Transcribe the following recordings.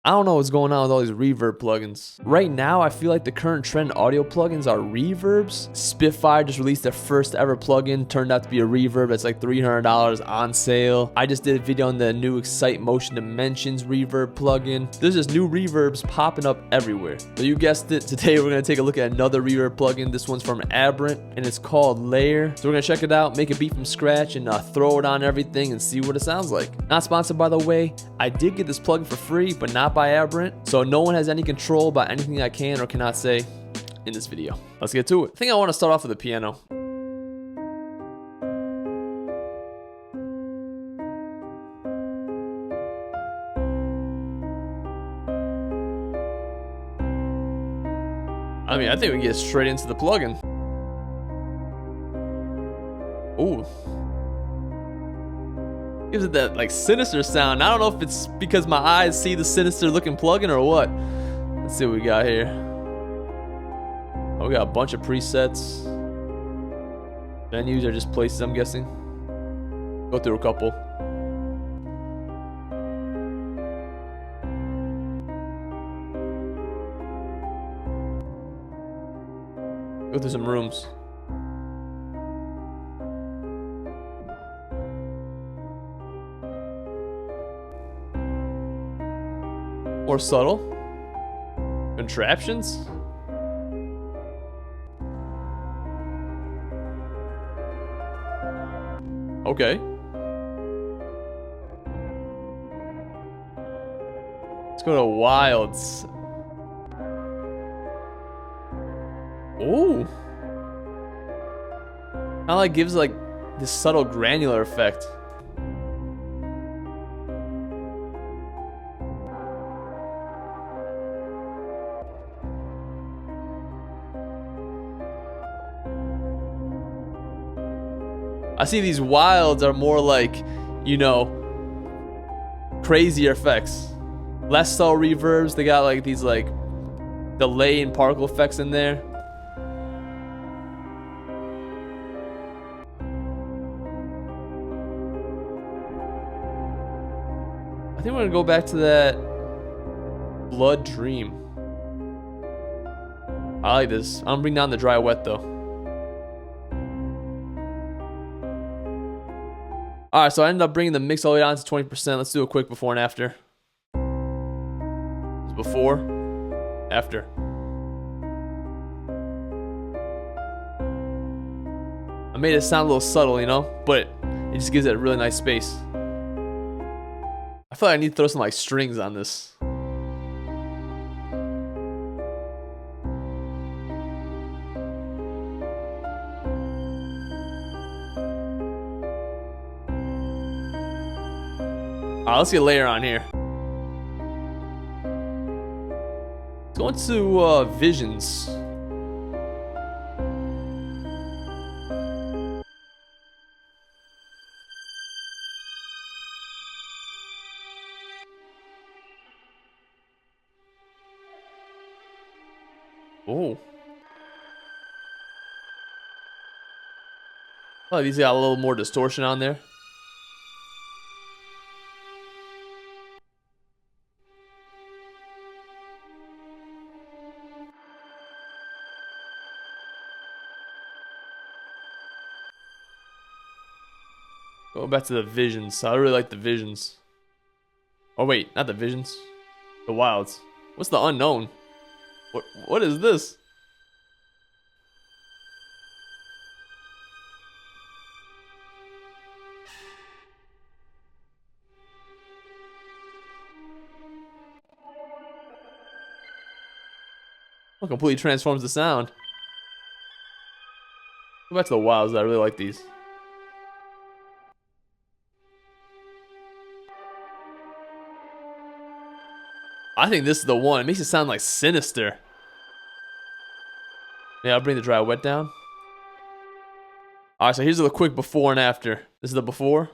I don't know what's going on with all these reverb plugins. Right now, I feel like the current trend in audio plugins are reverbs. Spitfire just released their first ever plugin, turned out to be a reverb that's like $300 on sale. I just did a video on the new Excite Motion Dimensions reverb plugin. There's just new reverbs popping up everywhere. So you guessed it, today we're gonna take a look at another reverb plugin. This one's from Aberrant and it's called Lair. So we're gonna check it out, make a beat from scratch and throw it on everything and see what it sounds like. Not sponsored by the way. I did get this plugin for free, but not by Aberrant, so no one has any control about anything I can or cannot say in this video. Let's get to it. I think I want to start off with the piano. I mean, I think we get straight into the plugin. Ooh. Gives it that like sinister sound. I don't know if it's because my eyes see the sinister looking plugin or what. Let's see what we got here. Oh, we got a bunch of presets. Menus are just places, I'm guessing. Go through a couple. Go through some rooms. More subtle. Contraptions. Okay. Let's go to wilds. Ooh. Kinda like gives like this subtle granular effect. I see these wilds are more like, you know, crazier effects. Less subtle reverbs. They got like these like delay and particle effects in there. I think we're gonna go back to that Blood Dream. I like this. I'm gonna bring down the dry wet though. Alright, so I ended up bringing the mix all the way down to 20%. Let's do a quick before and after. It's before, after. I made it sound a little subtle, you know, but it just gives it a really nice space. I feel like I need to throw some like strings on this. Alright, let's get Lair on here. Let's go into Visions. Oh. Oh, these got a little more distortion on there. Going back to the Visions. I really like the Visions. Oh wait, not the Visions. The Wilds. What's the Unknown? What is this? It completely transforms the sound. Go back to the Wilds. I really like these. I think this is the one. It makes it sound like sinister. Yeah, I'll bring the dry wet down. Alright, so here's the quick before and after. This is the before.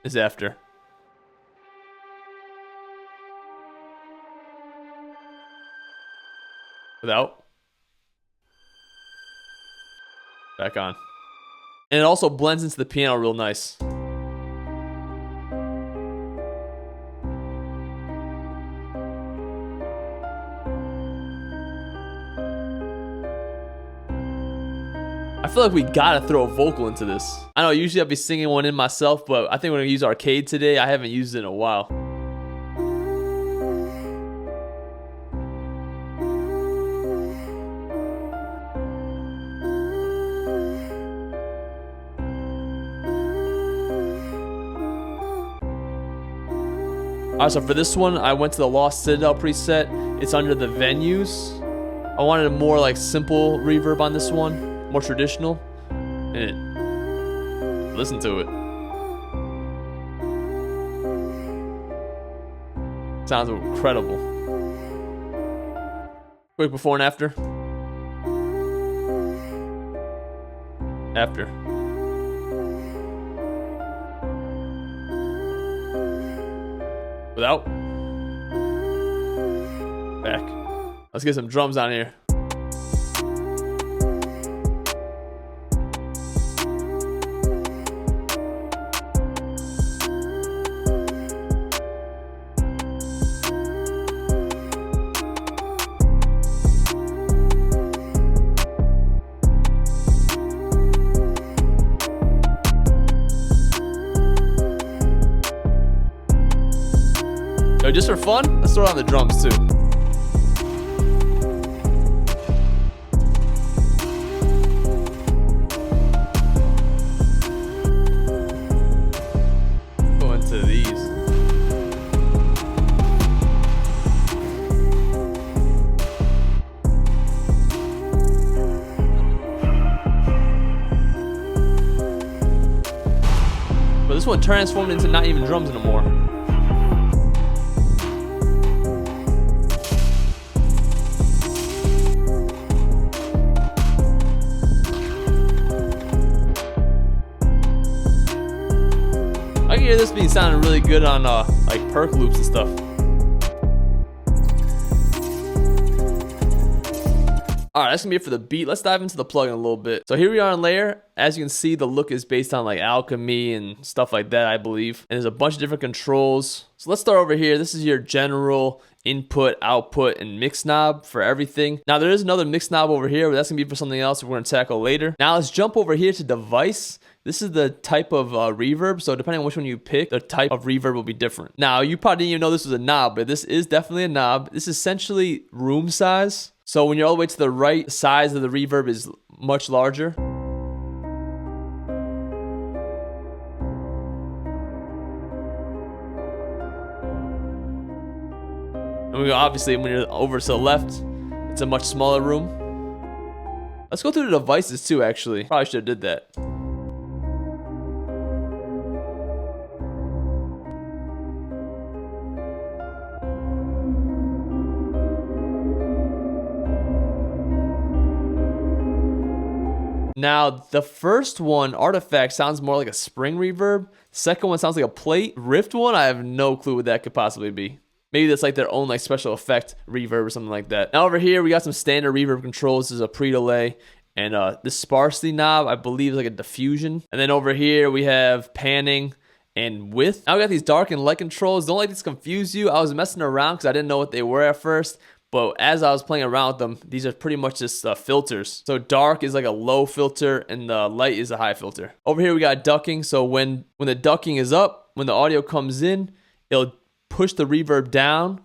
This is after. Without. Back on. And it also blends into the piano real nice. I feel like we gotta throw a vocal into this. I know usually I'd be singing one in myself, but I think we're gonna use Arcade today. I haven't used it in a while. Alright, so for this one, I went to the Lost Citadel preset. It's under the venues. I wanted a more like simple reverb on this one, more traditional. And listen to it. Sounds incredible. Quick before and after. After. Without. Back. Let's get some drums on here. So just for fun, let's throw it on the drums too. Go into these. But this one transformed into not even drums anymore. I can hear this being sounding really good on like perk loops and stuff. Alright, that's gonna be it for the beat. Let's dive into the plugin a little bit. So here we are on Lair. As you can see, the look is based on like alchemy and stuff like that, I believe. And there's a bunch of different controls. So let's start over here. This is your general input, output, and mix knob for everything. Now there is another mix knob over here, but that's gonna be for something else we're gonna tackle later. Now let's jump over here to device. This is the type of reverb, so depending on which one you pick, the type of reverb will be different. Now, you probably didn't even know this was a knob, but this is definitely a knob. This is essentially room size. So when you're all the way to the right, the size of the reverb is much larger. And obviously, when you're over to the left, it's a much smaller room. Let's go through the devices too, actually. Probably should have did that. Now, the first one, Artifact, sounds more like a spring reverb. The second one sounds like a plate. Rift one, I have no clue what that could possibly be. Maybe that's like their own like special effect reverb or something like that. Now over here, we got some standard reverb controls. This is a pre-delay. And this sparsity knob, I believe, is like a diffusion. And then over here, we have panning and width. Now we got these dark and light controls. Don't let these confuse you. I was messing around because I didn't know what they were at first. But as I was playing around with them, these are pretty much just filters. So dark is like a low filter and the light is a high filter. Over here we got ducking. So when the ducking is up, when the audio comes in, it'll push the reverb down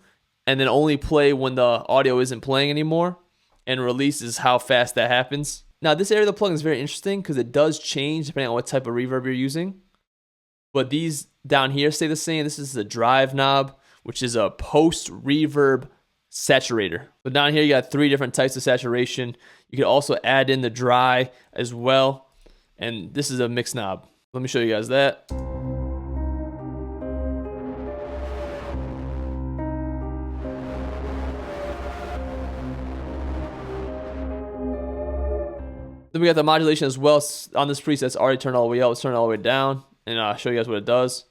and then only play when the audio isn't playing anymore. And release is how fast that happens. Now this area of the plugin is very interesting because it does change depending on what type of reverb you're using. But these down here stay the same. This is the drive knob, which is a post reverb saturator. So down here you got 3 different types of saturation. You can also add in the dry as well. And this is a mix knob. Let me show you guys that. Then we got the modulation as well. On this preset, it's already turned all the way up. Let's turn it all the way down and I'll show you guys what it does.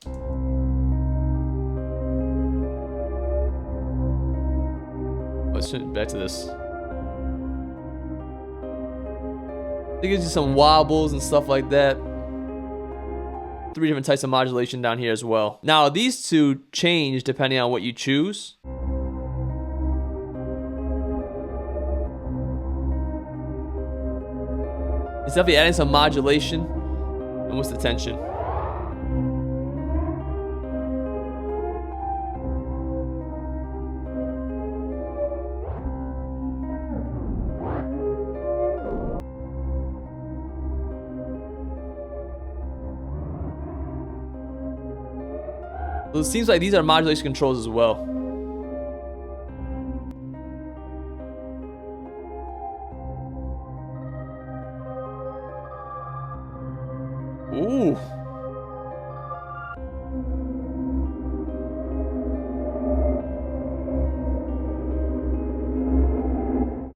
Let's back to this. It gives you some wobbles and stuff like that. 3 different types of modulation down here as well. Now these two change depending on what you choose. It's definitely adding some modulation. And what's the tension? So it seems like these are modulation controls as well. Ooh.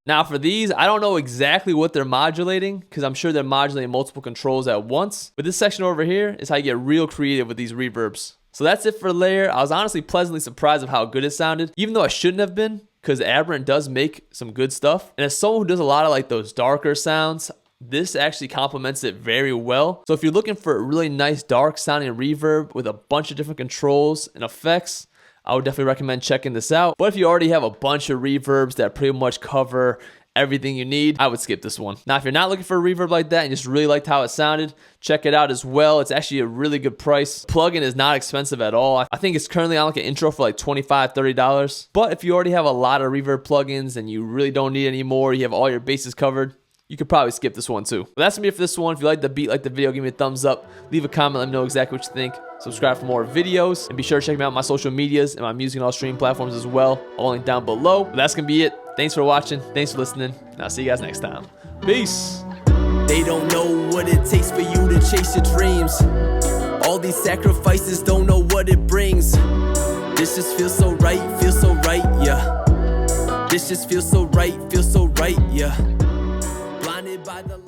Now for these, I don't know exactly what they're modulating because I'm sure they're modulating multiple controls at once. But this section over here is how you get real creative with these reverbs. So that's it for Lair. I was honestly pleasantly surprised of how good it sounded, even though I shouldn't have been, because Aberrant does make some good stuff. And as someone who does a lot of like those darker sounds, this actually complements it very well. So if you're looking for a really nice dark sounding reverb with a bunch of different controls and effects, I would definitely recommend checking this out. But if you already have a bunch of reverbs that pretty much cover everything you need, I would skip this one. Now, if you're not looking for a reverb like that and just really liked how it sounded, check it out as well. It's actually a really good price. Plugin is not expensive at all. I think it's currently on like an intro for like $25, $30. But if you already have a lot of reverb plugins and you really don't need any more, you have all your bases covered, you could probably skip this one too. But that's gonna be it for this one. If you like the beat, like the video, give me a thumbs up. Leave a comment, let me know exactly what you think. Subscribe for more videos. And be sure to check me out on my social medias and my music and all streaming platforms as well. I'll link down below. But that's gonna be it. Thanks for watching. Thanks for listening. And I'll see you guys next time. Peace. They don't know what it takes for you to chase your dreams. All these sacrifices, don't know what it brings. This just feels so right, yeah. This just feels so right, yeah. Blinded by the light.